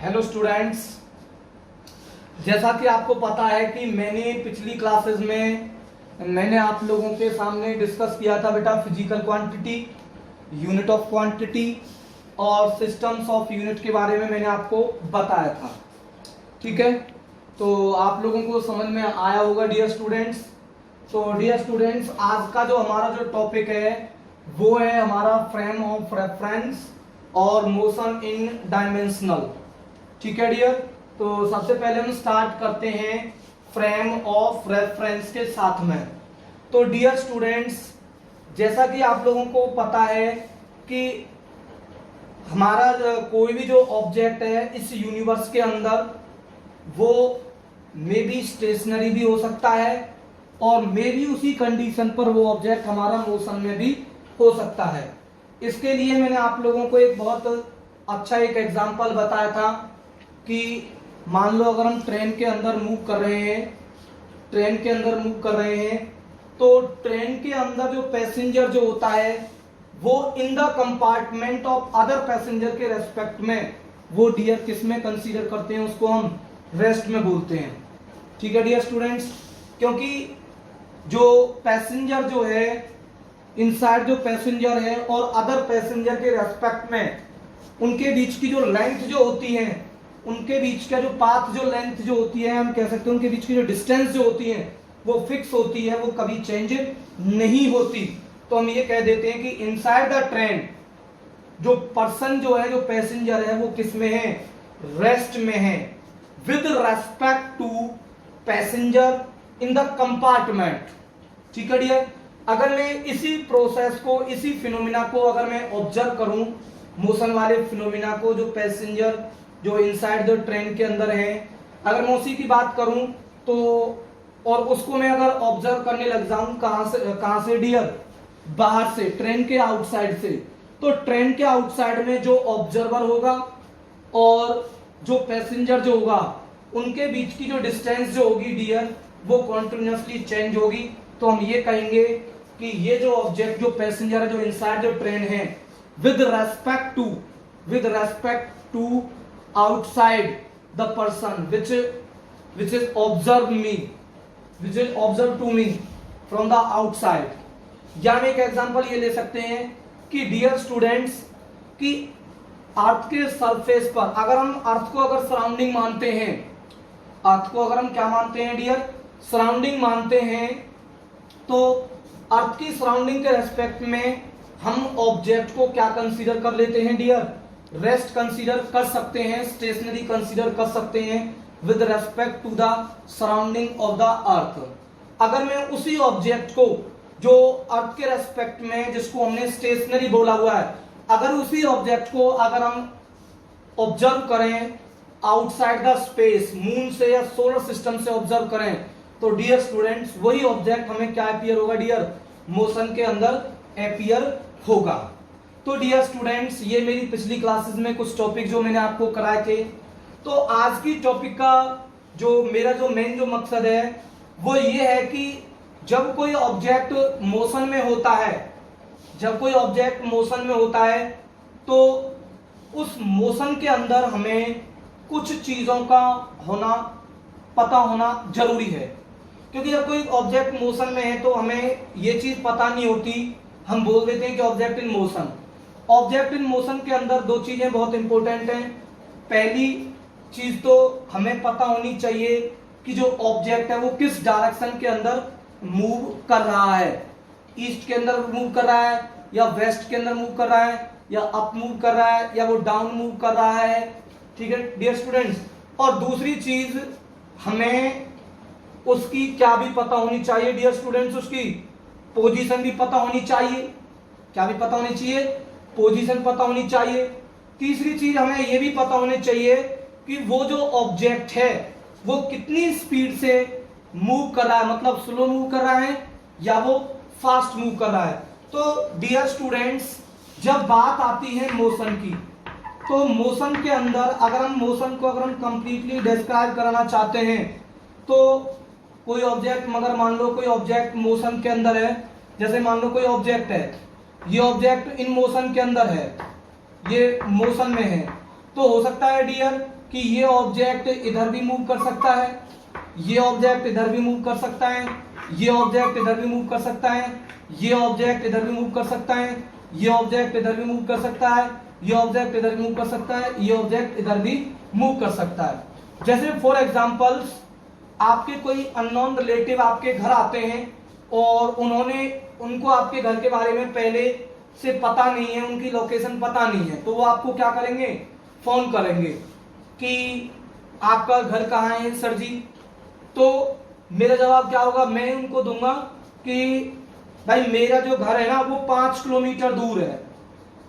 Hello students, जैसा कि आपको पता है कि मैंने पिछली क्लासेस में मैंने आप लोगों के सामने डिस्कस किया था बेटा physical quantity, unit of quantity और सिस्टम्स ऑफ यूनिट के बारे में मैंने आपको बताया था। ठीक है, तो आप लोगों को समझ में आया होगा डियर स्टूडेंट्स। तो डियर स्टूडेंट्स, आज का जो हमारा जो टॉपिक है वो है हमारा फ्रेम ऑफ रेफरेंस और मोशन इन डायमेंशनल। ठीक है डियर, तो सबसे पहले हम स्टार्ट करते हैं फ्रेम ऑफ रेफरेंस के साथ में। तो डियर स्टूडेंट्स, जैसा कि आप लोगों को पता है कि हमारा कोई भी जो ऑब्जेक्ट है इस यूनिवर्स के अंदर वो मे बी स्टेशनरी भी हो सकता है और मे बी उसी कंडीशन पर वो ऑब्जेक्ट हमारा मोशन में भी हो सकता है। इसके लिए मैंने आप लोगों को एक बहुत अच्छा एक एग्जांपल बताया था कि मान लो अगर हम ट्रेन के अंदर मूव कर रहे हैं तो ट्रेन के अंदर जो पैसेंजर जो होता है वो इन the compartment of other passenger के रेस्पेक्ट में वो डियर किस में कंसीडर करते हैं, उसको हम रेस्ट में बोलते हैं। ठीक है डियर स्टूडेंट्स, क्योंकि जो पैसेंजर जो है इनसाइड जो पैसेंजर है और अदर पैसेंजर के रेस्पेक्ट में उनके बीच की जो लेंथ जो होती है, उनके बीच का जो पाथ जो लेंथ जो होती है, हम कह सकते हैं उनके बीच की जो डिस्टेंस जो होती है वो फिक्स होती है, वो कभी चेंज नहीं होती। तो हम ये कह देते हैं कि इनसाइड द ट्रेन जो पर्सन जो है, जो पैसेंजर है, वो किस में है, रेस्ट में है, with respect to passenger in the compartment. ठीक है डियर, अगर मैं इसी प्रोसेस को, इसी फिनोमिना को अगर मैं ऑब्जर्व करूं, मोशन वाले फिनोमिना को, जो पैसेंजर जो इनसाइड द ट्रेन के अंदर है, अगर मैं उसी की बात करूं तो और उसको मैं अगर ऑब्जर्व करने लग जाऊं कहां से डियर, बाहर से, ट्रेन के आउटसाइड से, तो ट्रेन के आउटसाइड में जो ऑब्जर्वर होगा और जो पैसेंजर जो होगा उनके बीच की जो डिस्टेंस जो होगी डियर वो कॉन्टिन्यूसली चेंज होगी। तो हम ये कहेंगे कि ये जो ऑब्जेक्ट जो पैसेंजर है जो इनसाइड जो ट्रेन है with respect to outside the person which is observed to me from the outside। या हम एक एग्जांपल ये ले सकते हैं कि डियर स्टूडेंट्स कि अर्थ के सरफेस पर अगर हम अर्थ को अगर सराउंडिंग मानते हैं, अर्थ को अगर हम क्या मानते हैं डियर, सराउंडिंग मानते हैं, तो अर्थ की सराउंडिंग के रेस्पेक्ट में हम ऑब्जेक्ट को क्या कंसीडर कर लेते हैं डियर, रेस्ट कंसीडर कर सकते हैं, स्टेशनरी कंसीडर कर सकते हैं with respect to the surrounding of the earth. अगर मैं उसी ऑब्जेक्ट को जो अर्थ के रेस्पेक्ट में जिसको हमने स्टेशनरी बोला हुआ है, अगर उसी ऑब्जेक्ट को अगर हम ऑब्जर्व करें आउटसाइड द स्पेस, मून से या सोलर सिस्टम से ऑब्जर्व करें, तो डियर स्टूडेंट्स वही ऑब्जेक्ट हमें क्या अपीयर होगा डियर, मोशन के अंदर अपीयर होगा। तो डियर स्टूडेंट्स, ये मेरी पिछली क्लासेस में कुछ टॉपिक जो मैंने आपको कराए थे। तो आज की टॉपिक का जो मेरा जो मेन जो मकसद है वो ये है कि जब कोई ऑब्जेक्ट मोशन में होता है, जब कोई ऑब्जेक्ट मोशन में होता है तो उस मोशन के अंदर हमें कुछ चीजों का होना, पता होना जरूरी है। क्योंकि जब कोई ऑब्जेक्ट मोशन में है तो हमें ये चीज पता नहीं होती, हम बोल देते हैं कि object in motion. Object in motion के अंदर दो चीजें बहुत इंपॉर्टेंट हैं। पहली चीज तो हमें पता होनी चाहिए कि जो ऑब्जेक्ट है वो किस डायरेक्शन के अंदर मूव कर रहा है, ईस्ट के अंदर मूव कर रहा है या वेस्ट के अंदर मूव कर रहा है या अप मूव कर रहा है या वो डाउन मूव कर रहा है। ठीक है डियर स्टूडेंट्स, और दूसरी चीज हमें उसकी क्या भी पता होनी चाहिए डियर स्टूडेंट्स, उसकी पोजीशन भी पता होनी चाहिए। क्या भी पता होनी चाहिए, पोजीशन पता होनी चाहिए। तीसरी चीज हमें यह भी पता होनी चाहिए कि वो जो ऑब्जेक्ट है वो कितनी स्पीड से मूव कर रहा है, मतलब स्लो मूव कर रहा है या वो फास्ट मूव कर रहा है। तो डियर स्टूडेंट्स, जब बात आती है मोशन की, तो मोशन के अंदर अगर हम मोशन को अगर हम कंप्लीटली डिस्क्राइब कराना चाहते हैं तो कोई ऑब्जेक्ट, मगर मान लो कोई ऑब्जेक्ट मोशन के अंदर है, जैसे मान लो कोई ऑब्जेक्ट है, ये ऑब्जेक्ट इन मोशन के अंदर है, ये मोशन में है, तो हो सकता है डियर कि ये ऑब्जेक्ट इधर भी मूव कर सकता है, ये ऑब्जेक्ट इधर भी मूव कर सकता है, ये ऑब्जेक्ट इधर भी मूव कर सकता है, ये ऑब्जेक्ट इधर भी मूव कर सकता है, ये ऑब्जेक्ट इधर भी मूव कर सकता है, ये ऑब्जेक्ट इधर भी मूव कर सकता है, ये ऑब्जेक्ट इधर भी मूव कर सकता है। जैसे फॉर एग्जांपल्स आपके कोई अननोन रिलेटिव आपके घर आते हैं और उनको आपके घर के बारे में पहले से पता नहीं है, उनकी लोकेशन पता नहीं है, तो वो आपको क्या करेंगे, फोन करेंगे कि आपका घर कहाँ है सर जी। तो मेरा जवाब क्या होगा, मैं उनको दूंगा कि भाई मेरा जो घर है ना वो 5 किलोमीटर दूर है।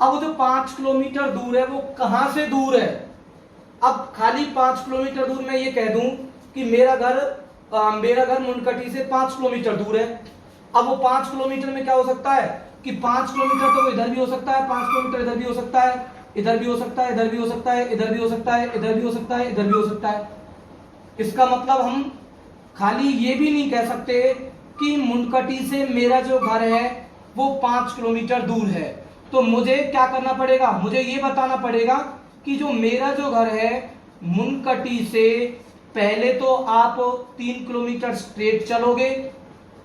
अब वो जो 5 किलोमीटर दूर है वो कहाँ से दूर है, अब खाली 5 किलोमीटर दूर मैं ये कह दूं कि मेरा घर मुनकटी से 5 किलोमीटर दूर है। अब वो 5 किलोमीटर में क्या हो सकता है कि 5 किलोमीटर तो इधर भी हो सकता है, 5 किलोमीटर इधर भी हो सकता है, इधर भी हो सकता है, इधर भी हो सकता है, इधर भी हो सकता है, इधर भी हो सकता है, इधर भी हो सकता है। इसका मतलब हम खाली ये भी नहीं कह सकते कि मुनकटी से मेरा जो घर है वो 5 किलोमीटर दूर है। तो मुझे क्या करना पड़ेगा, मुझे ये बताना पड़ेगा कि जो मेरा जो घर है मुनकटी से पहले तो आप 3 किलोमीटर स्ट्रेट चलोगे,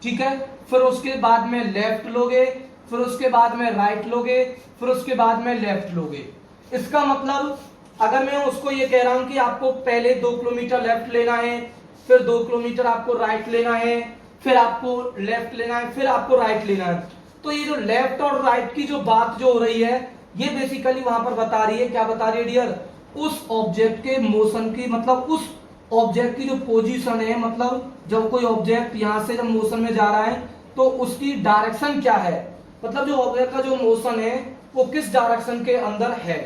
ठीक है, फिर उसके बाद में लेफ्ट लोगे, फिर उसके बाद में राइट लोगे, फिर उसके बाद में लेफ्ट लोगे। इसका मतलब अगर मैं उसको ये कह रहा हूं कि आपको पहले 2 किलोमीटर लेफ्ट लेना है, फिर 2 किलोमीटर आपको राइट लेना है, फिर आपको लेफ्ट लेना है, फिर आपको राइट लेना है, तो ये जो लेफ्ट और राइट की जो बात जो हो रही है ये बेसिकली वहां पर बता रही है, क्या बता रही है डियर, उस ऑब्जेक्ट के मोशन की, मतलब उस ऑब्जेक्ट की जो पोजीशन है, मतलब जब कोई ऑब्जेक्ट यहां से जब मोशन में जा रहा है तो उसकी डायरेक्शन क्या है, मतलब जो ऑब्जेक्ट का जो मोशन है वो किस डायरेक्शन के अंदर है।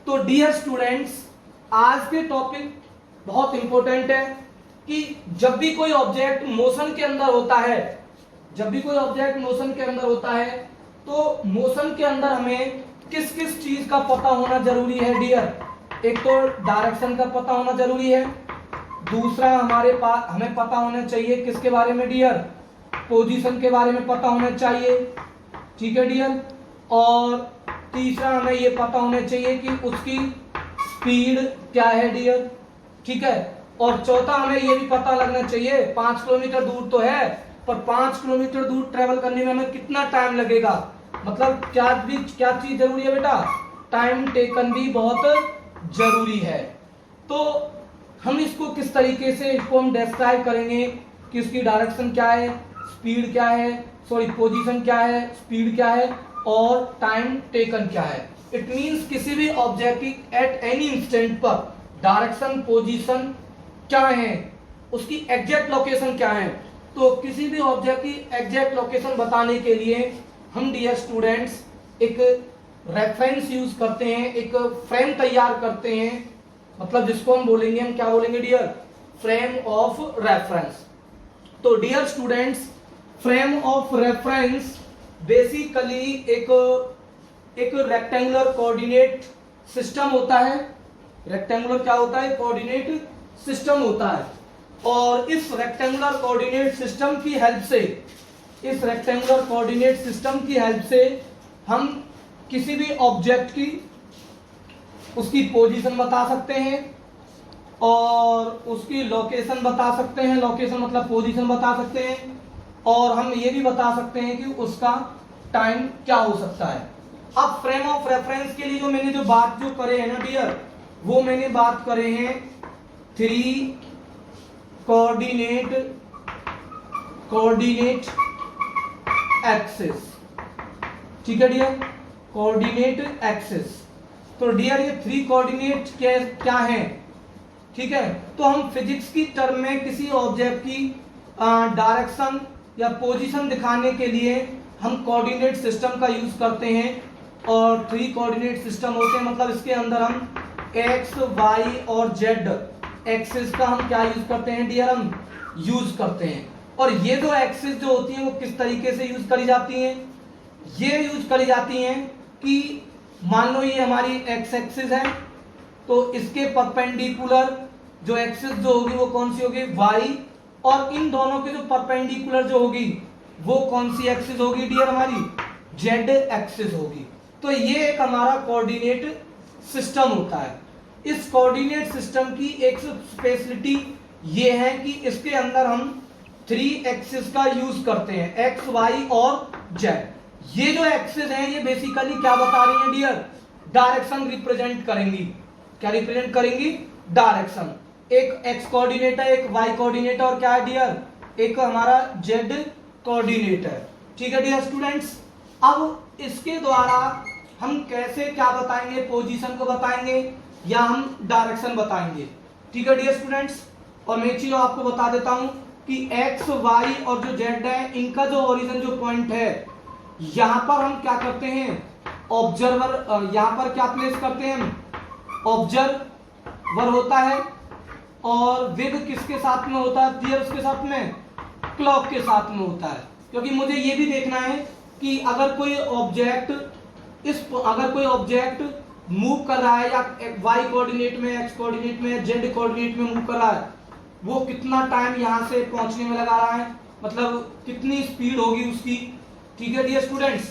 तो डियर स्टूडेंट्स, आज के टॉपिक बहुत इंपॉर्टेंट है कि जब भी कोई ऑब्जेक्ट मोशन के अंदर होता है, जब भी कोई ऑब्जेक्ट मोशन के अंदर होता है तो मोशन के अंदर हमें किस किस चीज का पता होना जरूरी है डियर। एक तो डायरेक्शन का पता होना जरूरी है, दूसरा हमारे पास हमें पता होना चाहिए किसके बारे में डियर, पोजीशन के बारे में पता होना चाहिए, ठीक है डियर, और तीसरा हमें ये पता होना चाहिए कि उसकी स्पीड क्या है डियर, ठीक है, और चौथा हमें ये भी पता लगना चाहिए 5 किलोमीटर दूर तो है पर 5 किलोमीटर दूर ट्रेवल करने में हमें कितना टाइम लगेगा, मतलब क्या चीज जरूरी है बेटा, टाइम टेकन भी बहुत जरूरी है। तो हम इसको किस तरीके से इसको हम डिस्क्राइब करेंगे कि उसकी डायरेक्शन क्या है, स्पीड क्या है, सॉरी पोजीशन क्या है, स्पीड क्या है और टाइम टेकन क्या है। इट मींस किसी भी ऑब्जेक्ट की एट एनी इंस्टेंट पर डायरेक्शन, पोजीशन क्या है, उसकी एग्जैक्ट लोकेशन क्या है। तो किसी भी ऑब्जेक्ट की एग्जैक्ट लोकेशन बताने के लिए हम डियर स्टूडेंट्स एक रेफरेंस यूज करते हैं, एक फ्रेम तैयार करते हैं, मतलब जिसको हम बोलेंगे, हम क्या बोलेंगे डियर, फ्रेम ऑफ रेफरेंस। तो dear students, frame of reference basically एक रेक्टेंगुलर कोऑर्डिनेट सिस्टम होता है। रेक्टेंगुलर क्या होता है, कोऑर्डिनेट सिस्टम होता है, और इस रेक्टेंगुलर कोऑर्डिनेट सिस्टम की हेल्प से, इस रेक्टेंगुलर कोऑर्डिनेट सिस्टम की हेल्प से हम किसी भी ऑब्जेक्ट की उसकी पोजीशन बता सकते हैं और उसकी लोकेशन बता सकते हैं, लोकेशन मतलब पोजीशन बता सकते हैं, और हम ये भी बता सकते हैं कि उसका टाइम क्या हो सकता है। अब फ्रेम ऑफ रेफरेंस के लिए जो मैंने जो बात जो करे हैं ना डियर, वो मैंने बात करे हैं 3 कोऑर्डिनेट एक्सिस, ठीक है डियर, कोऑर्डिनेट एक्सिस। तो डियर ये 3 कोऑर्डिनेट क्या हैं, ठीक है। तो हम फिजिक्स की टर्म में किसी ऑब्जेक्ट की डायरेक्शन या पोजीशन दिखाने के लिए हम कोऑर्डिनेट सिस्टम का यूज करते हैं, और 3 कोऑर्डिनेट सिस्टम होते हैं, मतलब इसके अंदर हम एक्स, वाई और जेड एक्सिस का हम क्या यूज करते हैं डियर, हम यूज करते हैं। और ये जो एक्सिस जो होती है वो किस तरीके से यूज करी जाती हैं, ये यूज करी जाती हैं कि मान लो ये हमारी एक्स एक्सिस है, तो इसके परपेंडिकुलर जो एक्सिस जो होगी वो कौन सी होगी, वाई, और इन दोनों के जो परपेंडिकुलर जो होगी वो कौन सी एक्सिस होगी डियर, हमारी जेड एक्सिस होगी। तो ये एक हमारा कोऑर्डिनेट सिस्टम होता है। इस कोऑर्डिनेट सिस्टम की एक स्पेशलिटी ये है कि इसके अंदर हम 3 एक्सिस का यूज करते हैं, एक्स वाई और जेड। ये जो एक्सिस हैं ये बेसिकली क्या बता रही है डियर, डायरेक्शन रिप्रेजेंट करेंगी। क्या रिप्रेजेंट करेंगी, डायरेक्शन। एक एक्स कोऑर्डिनेट है, एक वाई कोऑर्डिनेट है और क्या है डियर, एक हमारा जेड कोऑर्डिनेट है। ठीक है डियर स्टूडेंट्स, अब इसके द्वारा हम कैसे क्या बताएंगे, पोजीशन को बताएंगे या हम डायरेक्शन बताएंगे। ठीक है डियर स्टूडेंट्स, और मैं चीज आपको बता देता हूं कि एक्स वाई और जो जेड है इनका जो ओरिजिन जो पॉइंट है यहां पर हम क्या करते हैं, ऑब्जर्वर, यहां पर क्या प्लेस करते हैं, ऑब्जर्वर होता है और विद किसके साथ में होता है डियर, उसके साथ में क्लॉक के साथ में होता है। क्योंकि मुझे ये भी देखना है कि अगर कोई ऑब्जेक्ट मूव कर रहा है या वाई कोऑर्डिनेट में, एक्स कोऑर्डिनेट में, जेड कोऑर्डिनेट में मूव कर रहा है, वो कितना टाइम यहां से पहुंचने में लगा रहा है, मतलब कितनी स्पीड होगी उसकी। ठीक है डियर स्टूडेंट्स,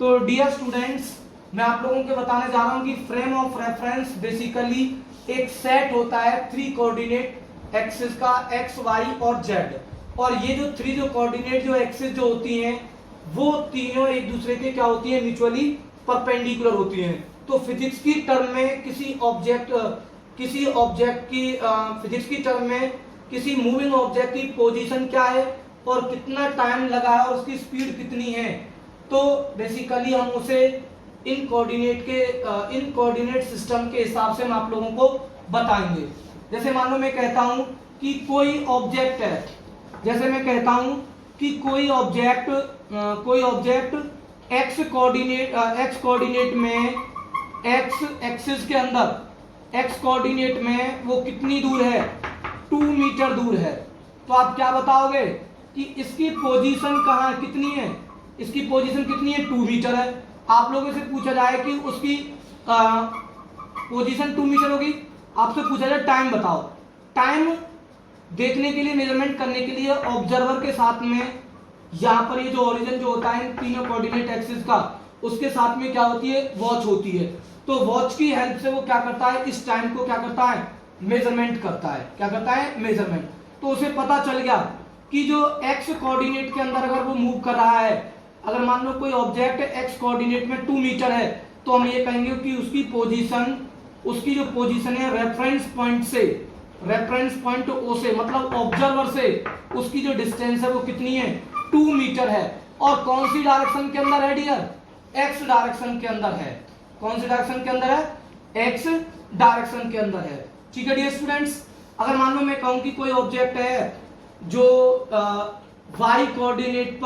तो डियर स्टूडेंट्स मैं आप लोगों को बताने जा रहा हूं कि फ्रेम ऑफ रेफरेंस बेसिकली एक सेट होता है 3 कोऑर्डिनेट एक्सिस का, एक्स वाई और जेड। और ये जो 3 जो कोऑर्डिनेट जो एक्सिस जो होती हैं वो तीनों एक दूसरे के क्या होती है, म्यूचुअली परपेंडिकुलर होती हैं। तो फिजिक्स की टर्म में किसी ऑब्जेक्ट की फिजिक्स की टर्म में किसी मूविंग ऑब्जेक्ट की पोजीशन क्या है और कितना टाइम लगा है और उसकी स्पीड कितनी है, तो बेसिकली हम उसे इन कोऑर्डिनेट सिस्टम के हिसाब से हम आप लोगों को बताएंगे। जैसे मान लो मैं कहता हूं कि कोई ऑब्जेक्ट है, जैसे मैं कहता हूं कि कोई ऑब्जेक्ट एक्स कोऑर्डिनेट में, एक्स एक्सिस के अंदर एक्स कोऑर्डिनेट में वो कितनी दूर है, 2 मीटर दूर है। तो आप क्या बताओगे कि इसकी पोजीशन कहां कितनी है, इसकी पोजीशन कितनी है, 2 मीटर है। आप लोगों से पूछा जाए कि उसकी पोजीशन 2 मीटर होगी, आपसे पूछा जाए टाइम बताओ। टाइम देखने के लिए, मेजरमेंट करने के लिए ऑब्जर्वर के साथ में यहाँ पर ये जो ओरिजिन जो होता है तीनों कोऑर्डिनेट एक्सिस का, उसके साथ में क्या होती है, वॉच होती है। तो वॉच की हेल्प से वो क्या करता है, इस टाइम को क्या करता है, मेजरमेंट करता है। क्या करता है, मेजरमेंट। तो उसे पता चल गया कि जो एक्स कोऑर्डिनेट के अंदर अगर वो मूव कर रहा है, अगर मान लो कोई ऑब्जेक्ट एक्स कोऑर्डिनेट में 2 मीटर है, तो हम ये कहेंगे कि उसकी जो पोजीशन है रेफरेंस पॉइंट ओ से, मतलब ऑब्जर्वर से उसकी जो डिस्टेंस है वो कितनी है, 2 मीटर है। और कौन सी डायरेक्शन के अंदर है डियर, एक्स डायरेक्शन के अंदर है। कौन सी डायरेक्शन के अंदर है, एक्स डायरेक्शन के अंदर है। ठीक है डियर स्टूडेंट्स, अगर मान लो मैं कहूं कि कोई ऑब्जेक्ट है जो वाई कोऑर्डिनेट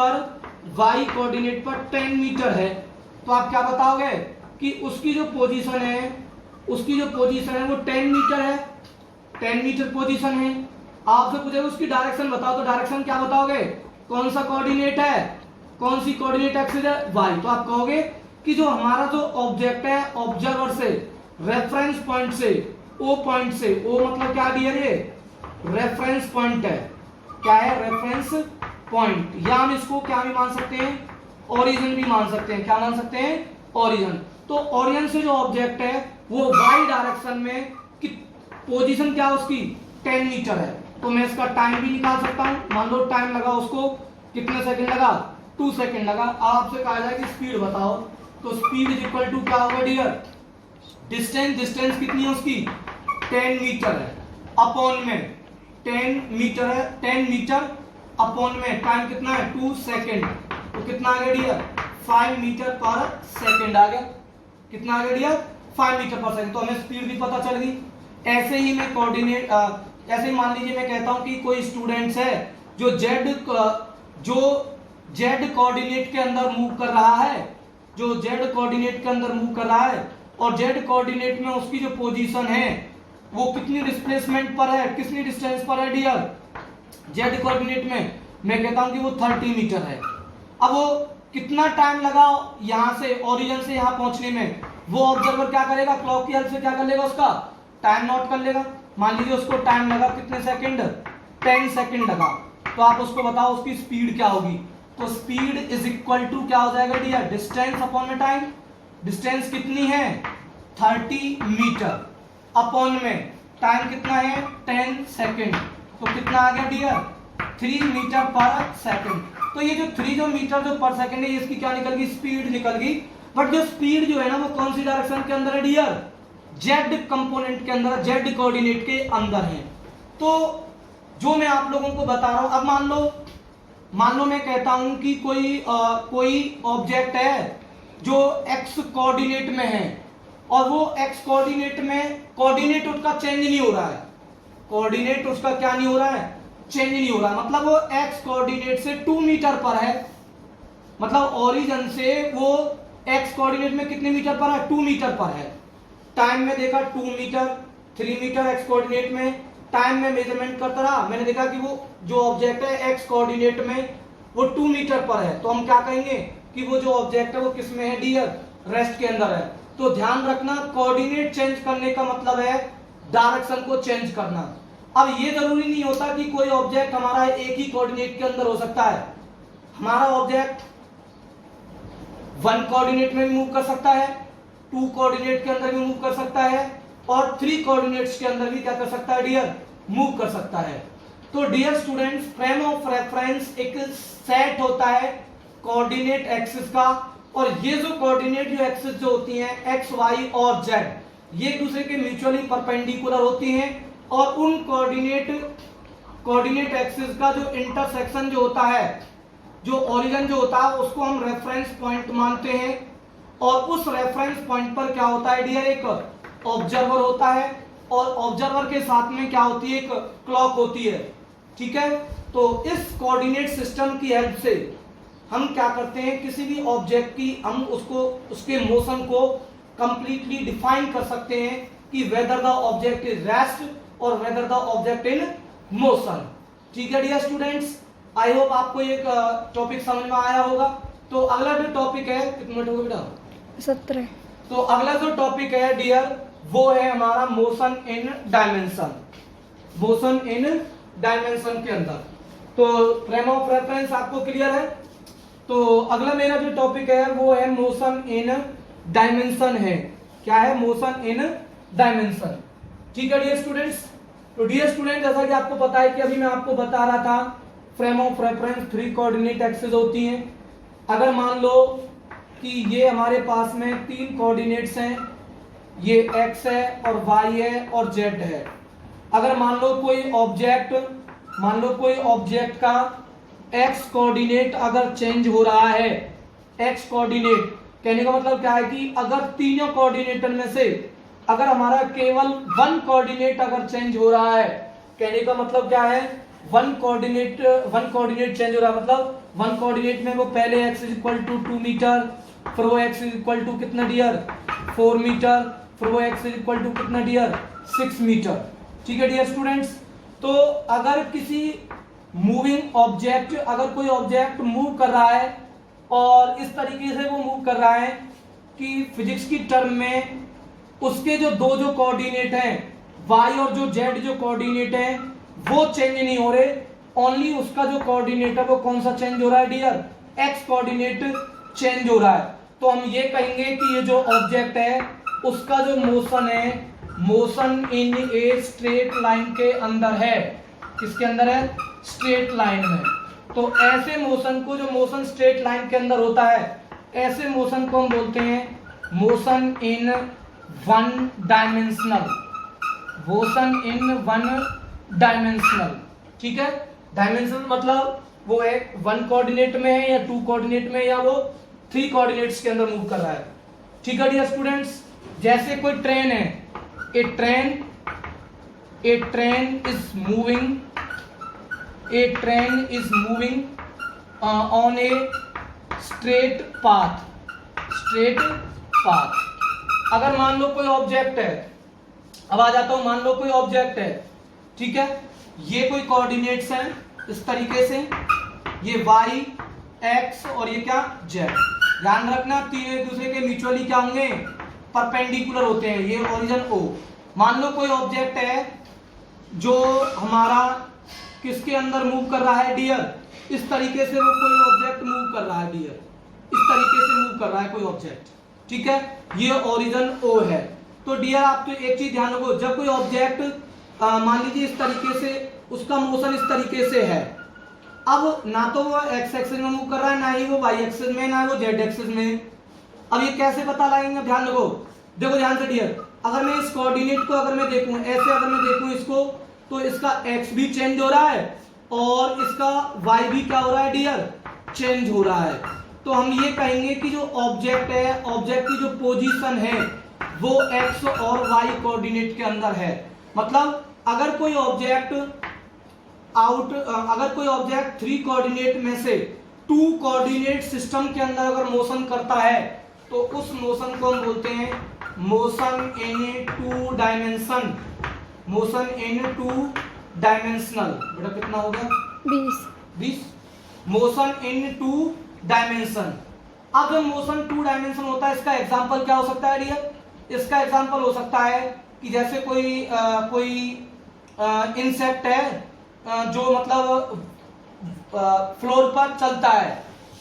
पर 10 मीटर है, तो आप क्या बताओगे कि उसकी जो पोजीशन है वो 10 मीटर है, 10 मीटर पोजीशन है। आपसे पूछेगा उसकी डायरेक्शन बताओ, तो डायरेक्शन क्या बताओगे, कौन सा कोऑर्डिनेट है, कौन सी कोऑर्डिनेट एक्सिस है, वाई। तो आप कहोगे कि जो हमारा जो ऑब्जेक्ट है ऑब्जर्वर से रेफरेंस पॉइंट से, ओ पॉइंट से, ओ मतलब क्या दिया, ये रेफरेंस पॉइंट है। क्या है, रेफरेंस पॉइंट। या हम इसको क्या भी मान सकते हैं, ओरिजिन भी मान सकते हैं। क्या मान सकते हैं, ओरिजिन। तो ओरिजिन से जो ऑब्जेक्ट है वो वाई डायरेक्शन में पोजीशन क्या उसकी 10 मीटर है। तो मैं इसका टाइम भी निकाल सकता हूं। मान लो टाइम लगा उसको, कितने सेकंड लगा, 2 सेकंड लगा। आपसे कहा जाए कि स्पीड बताओ, तो स्पीड इज इक्वल टू क्या होगा डियर, डिस्टेंस कितनी है उसकी, 10 मीटर है, अपॉन में 10 मीटर है, 10 मीटर अपॉन में टाइम कितना है, 2 सेकंड। तो कितना आ गया डियर, 5 मीटर पर सेकंड आ गया। कितना आ गया डियर, 5 मीटर पर सेकंड। तो हमें स्पीड भी पता चल गई। ऐसे ही मैं कोऑर्डिनेट, ऐसे ही मान लीजिए मैं कहता हूं कि कोई स्टूडेंट्स है जो जेड कोऑर्डिनेट के अंदर मूव कर रहा है, और जेड कोऑर्डिनेट में उसकी जो पोजीशन है वो कितनी डिस्प्लेसमेंट पर है, कितनी डिस्टेंस पर है डियर, जेड कोऑर्डिनेट में मैं कहता हूं कि वो 30 मीटर है। अब वो कितना टाइम लगा यहां से, ओरिजिन से यहां पहुंचने में, वो ऑब्जर्वर क्या करेगा, क्लॉक की हेल्प से क्या कर लेगा, उसका टाइम नोट कर लेगा। मान लीजिए उसको टाइम लगा कितने सेकंड, 10 सेकंड लगा। तो आप उसको बताओ उसकी स्पीड क्या होगी। तो स्पीड इज इक्वल टू क्या हो जाएगा डियर, डिस्टेंस अपॉन में टाइम। डिस्टेंस कितनी है, 30 मीटर। अपॉन में टाइम कितना है 10 सेकेंड, तो कितना आ गया डियर 3 मीटर पर सेकेंड। तो ये जो 3 मीटर जो पर सेकेंड है, इसकी क्या निकल गई, स्पीड निकल गई। बट जो स्पीड जो है ना वो कौन सी डायरेक्शन के अंदर है डियर, जेड कंपोनेंट के अंदर, जेड कोऑर्डिनेट के अंदर है। तो जो मैं आप लोगों को बता रहा हूं, अब मान लो मैं कहता हूं कि कोई ऑब्जेक्ट है जो एक्स कोऑर्डिनेट में है और वो एक्स कोऑर्डिनेट में कोऑर्डिनेट उसका चेंज नहीं हो रहा है, कोऑर्डिनेट उसका क्या नहीं हो रहा है, चेंज नहीं हो रहा है। मतलब वो एक्स कोऑर्डिनेट से 2 मीटर पर है, मतलब ओरिजिन से वो एक्स कोऑर्डिनेट में कितने मीटर पर है, 2 मीटर पर है। टाइम में देखा 2 मीटर 3 मीटर एक्स कोऑर्डिनेट में, टाइम में मेजरमेंट करता रहा, मैंने देखा कि वो जो ऑब्जेक्ट है एक्स कोऑर्डिनेट में वो 2 मीटर पर है, तो हम क्या कहेंगे कि वो जो ऑब्जेक्ट है वो किस में है डियर, रेस्ट के अंदर है। तो ध्यान रखना कोऑर्डिनेट चेंज करने का मतलब है डायरेक्शन को चेंज करना। अब ये जरूरी नहीं होता कि कोई ऑब्जेक्ट हमारा एक ही कोऑर्डिनेट के अंदर हो सकता है, हमारा ऑब्जेक्ट 1 कोऑर्डिनेट में भी मूव कर सकता है, 2 कोऑर्डिनेट के अंदर भी मूव कर सकता है और 3 कोऑर्डिनेट्स के अंदर भी क्या कर सकता है डियर, मूव कर सकता है। तो dear students, frame of reference एक सेट होता है कोऑर्डिनेट एक्सिस का, और ये जो कोऑर्डिनेट जो एक्सिस जो होती हैं एक्स वाई और जेड, ये एक दूसरे के म्यूचुअली परपेंडिकुलर होती हैं, और उन कोऑर्डिनेट एक्सिस का जो इंटरसेक्शन जो होता है, जो ओरिजिन जो होता है, उसको हम रेफरेंस पॉइंट मानते हैं। और उस रेफरेंस पॉइंट पर क्या होता है डियर, एक ऑब्जर्वर होता है, और ऑब्जर्वर के साथ में क्या होती है, एक क्लॉक होती है। ठीक है, तो इस कोऑर्डिनेट सिस्टम की हेल्प से हम क्या करते हैं, किसी भी ऑब्जेक्ट की हम उसको उसके मोशन को कंप्लीटली डिफाइन कर सकते हैं कि whether the object is rest और whether the object in motion. ठीक है डियर स्टूडेंट्स, आई होप आपको एक टॉपिक समझ में आया होगा। तो अगला जो टॉपिक है, कितने मिनट हो गए बेटा, 17। तो अगला जो टॉपिक है डियर वो है हमारा motion in dimension, motion in dimension के अंदर। तो फ्रेम ऑफ रेफरेंस आपको क्लियर है। तो अगला मेरा जो टॉपिक है वो है मोशन इन डायमेंशन है, क्या है, मोशन इन डायमेंशन। ठीक है डियर स्टूडेंट्स, तो डियर स्टूडेंट जैसा कि आपको पता है कि अभी मैं आपको बता रहा था frame of reference 3 coordinate axis होती हैं। अगर मान लो कि ये हमारे पास में 3 कोऑर्डिनेट्स हैं, ये x है और y है और z है। अगर मान लो कोई ऑब्जेक्ट का x कोऑर्डिनेट अगर चेंज हो रहा है, x कोऑर्डिनेट कहने का मतलब क्या है कि अगर तीनों कोऑर्डिनेटर में से अगर हमारा केवल 1 कोऑर्डिनेट अगर चेंज हो रहा है, कहने का मतलब क्या है, 1 कोऑर्डिनेट चेंज हो रहा है, मतलब 1 कोऑर्डिनेट में वो पहले x is equal to 2 metre, फिर वो x इज इक्वल टू कितना डियर 4 मीटर, फिर वो x इज इक्वल टू कितना डियर 6 मीटर। ठीक है डियर स्टूडेंट्स, तो अगर किसी मूविंग ऑब्जेक्ट, अगर कोई ऑब्जेक्ट मूव कर रहा है और इस तरीके से वो मूव कर रहा है कि फिजिक्स की टर्म में उसके जो जो कोऑर्डिनेट हैं y और जो z जो कोऑर्डिनेट हैं वो चेंज नहीं हो रहे, ओनली उसका जो कोऑर्डिनेट है वो कौन सा चेंज हो रहा है डियर, x कोऑर्डिनेट चेंज हो रहा है। तो हम ये कहेंगे कि ये जो ऑब्जेक्ट है उसका जो मोशन है, motion in a straight line के अंदर है। किसके अंदर है, स्ट्रेट लाइन में। तो ऐसे मोशन को, जो मोशन स्ट्रेट लाइन के अंदर होता है, ऐसे मोशन को हम बोलते हैं motion in 1 dimensional, motion in 1 dimensional. ठीक है, डायमेंशनल मतलब वो है 1 कोऑर्डिनेट में है या 2 कोऑर्डिनेट में, या वो 3 कोऑर्डिनेट्स के अंदर मूव कर रहा है। ठीक है डियर स्टूडेंट्स, जैसे कोई ट्रेन है, a train is moving on a straight path. अगर मान लो कोई ऑब्जेक्ट है, अब आ जाता हूं, मान लो कोई ऑब्जेक्ट है, ठीक है, ये कोई कोऑर्डिनेट्स हैं इस तरीके से, ये y x और ये क्या z। ध्यान रखना तीनों एक दूसरे के म्यूचुअली क्या होंगे, परपेंडिकुलर होते हैं, ये ओरिजिन O। मान लो कोई ऑब्जेक्ट है जो हमारा किसके अंदर मूव कर रहा है डियर, इस तरीके से वो कोई ऑब्जेक्ट मूव कर रहा है डियर, इस तरीके से मूव कर रहा है कोई ऑब्जेक्ट। ठीक है, ये ओरिजिन O है। तो डियर आप तो एक चीज ध्यान रखो, जब कोई ऑब्जेक्ट मान लीजिए इस तरीके से, उसका मोशन इस तरीके से है, अब ना तो वो एक्स एक्सिस में मूव कर रहा है, ना ही वो वाई एक्सिस में, ना वो जेड एक्सिस में। अब ये कैसे पता लगाएंगे, ध्यान रखो, देखो ध्यान से डियर, अगर मैं इस कोऑर्डिनेट को अगर मैं देखूं ऐसे, अगर मैं देखूं इसको, तो इसका एक्स भी चेंज हो रहा है और इसका वाई भी क्या हो रहा है डियर, चेंज हो रहा है। तो हम ये कहेंगे कि जो ऑब्जेक्ट है, ऑब्जेक्ट की जो पोजीशन है वो एक्स और वाई कोऑर्डिनेट के अंदर है। मतलब अगर कोई ऑब्जेक्ट अगर कोई ऑब्जेक्ट 3 कोऑर्डिनेट में से 2 कोऑर्डिनेट सिस्टम के अंदर अगर मोशन करता है तो उस मोशन को हम बोलते हैं motion in 2 dimension, motion in 2 dimensional. बेटा कितना हो गया, 20 मोशन इन 2 डायमेंशन। अब जब मोशन 2 डायमेंशन होता है, इसका एग्जांपल क्या हो सकता है डियर, इसका एग्जांपल हो सकता है कि जैसे कोई इंसेक्ट है जो मतलब फ्लोर पर चलता है।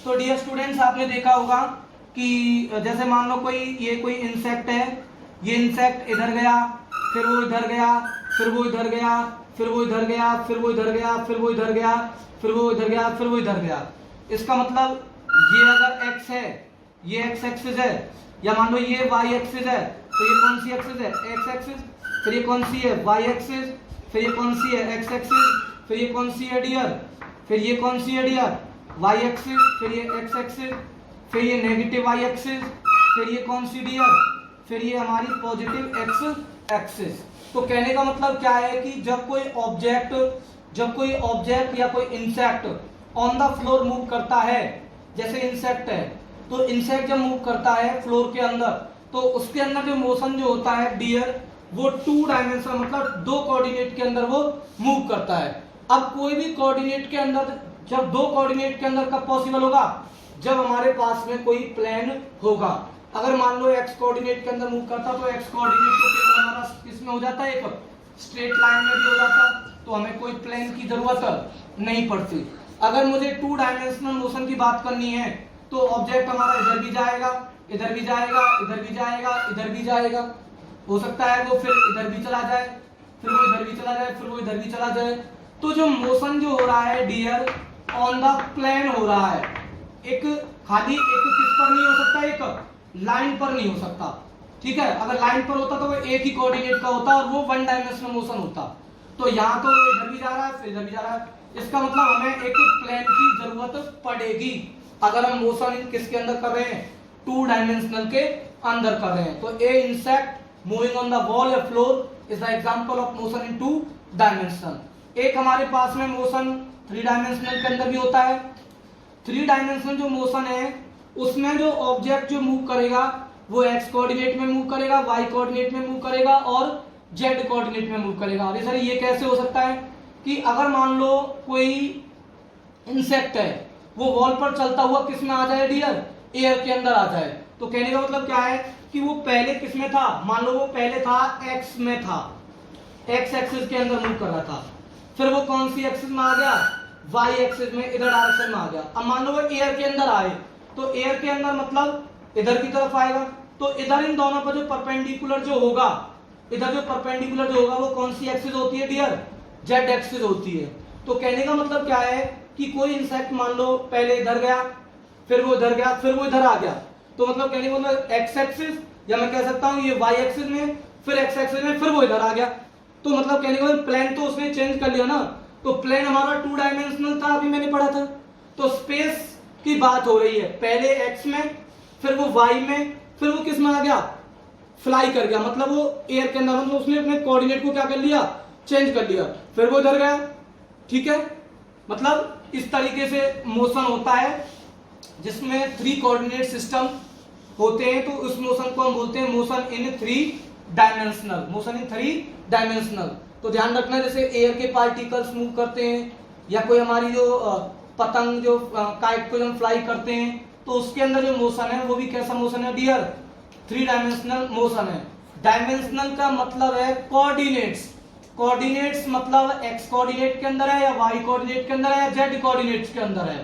तो डियर स्टूडेंट्स आपने देखा होगा कि जैसे मान लो कोई इंसेक्ट है, ये इंसेक्ट इधर गया, फिर वो इधर गया, फिर वो इधर गया, फिर वो इधर गया, फिर वो इधर गया, फिर वो इधर गया, फिर वो इधर गया, फिर वो इधर गया। इसका मतलब ये अगर x है, ये x एक्सिस है, या मान लो ये y एक्सिस है, तो ये कौन सी एक्सिस है, x एक्सिस, फिर ये कौन सी है, y एक्सिस, फिर ये कौन सी है, x एक्सिस, फिर ये कौन सी है डियर, फिर ये कौन सी है डियर, y एक्सिस, फिर ये x एक्सिस, फिर ये नेगेटिव y एक्सिस, फिर ये कौन सी डियर, फिर ये हमारी पॉजिटिव x एक्सिस। तो कहने का मतलब क्या है कि जब कोई ऑब्जेक्ट या कोई insect on the floor move करता है, जैसे इंसेक्ट है, तो इंसेक्ट जब मूव करता है फ्लोर के अंदर, तो उसके अंदर जो मोशन जो होता है डियर, वो 2 डायमेंशन मतलब 2 कोऑर्डिनेट के अंदर वो मूव करता है। अब कोई भी कोऑर्डिनेट के अंदर, जब 2 कोऑर्डिनेट के अंदर कब पॉसिबल होगा, जब हमारे पास में कोई प्लेन होगा। अगर मान लो x कोऑर्डिनेट के अंदर मूव करता, तो x कोऑर्डिनेट तो केवल हमारा किसमें हो जाता है, एक स्ट्रेट लाइन में भी हो जाता, तो हमें कोई प्लेन की जरूरत नहीं पड़ती। अगर मुझे 2 डायमेंशनल मोशन की बात करनी है, तो ऑब्जेक्ट हमारा इधर भी जाएगा, इधर भी जाएगा, इधर भी जाएगा, इधर भी जाएगा, हो सकता है वो फिर इधर भी चला जाए, फिर वो इधर भी चला जाए, फिर वो इधर भी चला जाए। तो जो मोशन जो हो रहा है डियर, ऑन द प्लेन हो रहा है, एक खाली एक किस पर नहीं हो सकता, एक लाइन पर नहीं हो सकता, ठीक है। अगर लाइन पर होता तो वो एक ही कोऑर्डिनेट का होता और वो 1 डायमेंशनल मोशन होता। तो यहाँ तो वो इधर भी जा रहा है, फिर इधर भी जा रहा है, इसका मतलब हमें एक प्लेन की जरूरत पड़ेगी अगर हम मोशन किसके अंदर कर रहे हैं, 2 डायमेंशनल के अंदर कर रहे हैं। तो a insect moving on the wall या floor is the example of motion in 2 dimensional. एक हमारे पास में मोशन 3 डायमेंशनल के अंदर भी होता है। 3 डायमेंशनल जो मोशन है उसमें जो ऑब्जेक्ट जो मूव करेगा वो x कोऑर्डिनेट में मूव करेगा, y कोऑर्डिनेट में मूव करेगा और z कोऑर्डिनेट में मूव करेगा। अरे सर ये कैसे हो सकता है कि अगर मान लो कोई इंसेक्ट है वो वॉल पर चलता हुआ किस में आ जाए डियर, एयर के अंदर आ जाए। तो कहने का मतलब क्या है कि वो पहले किस में था, मान लो वो पहले था x में था, x एक्सिस के अंदर मूव कर रहा था, फिर वो कौन सी एक्सिस में आ गया, y एक्सिस में, इधर डायरेक्शन में आ गया। अब मान लो वो एयर के अंदर आए, तो एयर के अंदर मतलब इधर की तरफ आएगा, तो इधर इन दोनों पर जो परपेंडिकुलर जो होगा, इधर जो परपेंडिकुलर जो होगा वो कौन सी एक्सिस होती है डियर, z एक्सिस होती है। तो कहने का मतलब क्या है कि कोई इंसेक्ट मान लो पहले इधर गया, फिर वो इधर गया, फिर वो इधर आ गया, तो मतलब कहने का मतलब x एक्सिस, या मैं कह सकता हूं ये y एक्सिस में, फिर x एक्सिस में, फिर वो इधर आ गया। तो मतलब कहने का मतलब प्लेन तो उसने चेंज कर लिया ना। तो प्लेन हमारा 2 डायमेंशनल था, अभी मैंने पढ़ा था। तो स्पेस की बात हो रही है, पहले x में, फिर वो y में, फिर वो किस में आ गया, फ्लाई कर गया, मतलब वो एयर के अंदर, मतलब उसने अपने कोऑर्डिनेट को क्या कर लिया, चेंज कर लिया, फिर वो इधर गया, ठीक है। मतलब इस तरीके से मोशन होता है जिसमें 3 कोऑर्डिनेट सिस्टम होते हैं। तो उस मोशन को हम बोलते हैं motion in 3 dimensional, motion in 3 dimensional. तो ध्यान रखना, जैसे एयर के पार्टिकल्स मूव करते हैं, या कोई हमारी जो पतंग जो काइट को हम फ्लाई करते हैं, तो उसके अंदर जो मोशन है वो भी कैसा मोशन है डियर, 3 डायमेंशनल मोशन है। डायमेंशनल का मतलब है कोऑर्डिनेट्स, कोऑर्डिनेट्स मतलब x कोऑर्डिनेट के अंदर है, या y कोऑर्डिनेट के अंदर है, या z कोऑर्डिनेट्स के अंदर है,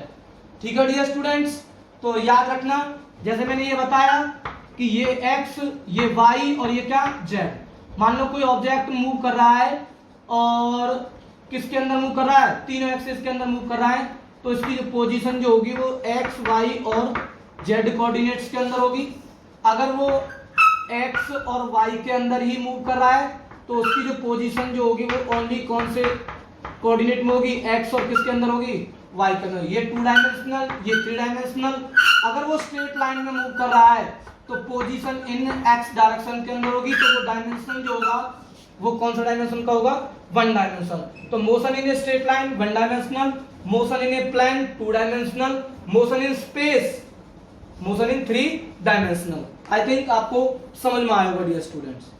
ठीक है डियर स्टूडेंट्स। तो याद रखना, जैसे मैंने ये बताया कि ये x, ये y और ये क्या z। मान लो कोई ऑब्जेक्ट मूव कर रहा है और किसके अंदर मूव कर रहा है, तीनों एक्सिस के अंदर मूव कर रहा है, तो इसकी जो पोजीशन जो होगी वो x, y और z कोऑर्डिनेट्स के अंदर होगी। अगर वो x और y के अंदर ही मूव कर रहा है तो उसकी जो पोजीशन जो होगी वो ओनली कौन से कोऑर्डिनेट में होगी, x और किसके अंदर होगी, y के अंदर। ये 2 डायमेंशनल, ये 3 डायमेंशनल। अगर वो स्ट्रेट लाइन में मूव कर रहा है तो पोजीशन इन x डायरेक्शन के अंदर होगी, तो वो डायमेंशन जो होगा वो कौन सा डायमेंशन का होगा, 1 डायमेंशनल। तो motion in a straight line 1 dimensional, motion in a plane 2 dimensional, motion in space, motion in 3 dimensional. I think आपको समझ में आया होगा डियर स्टूडेंट्स।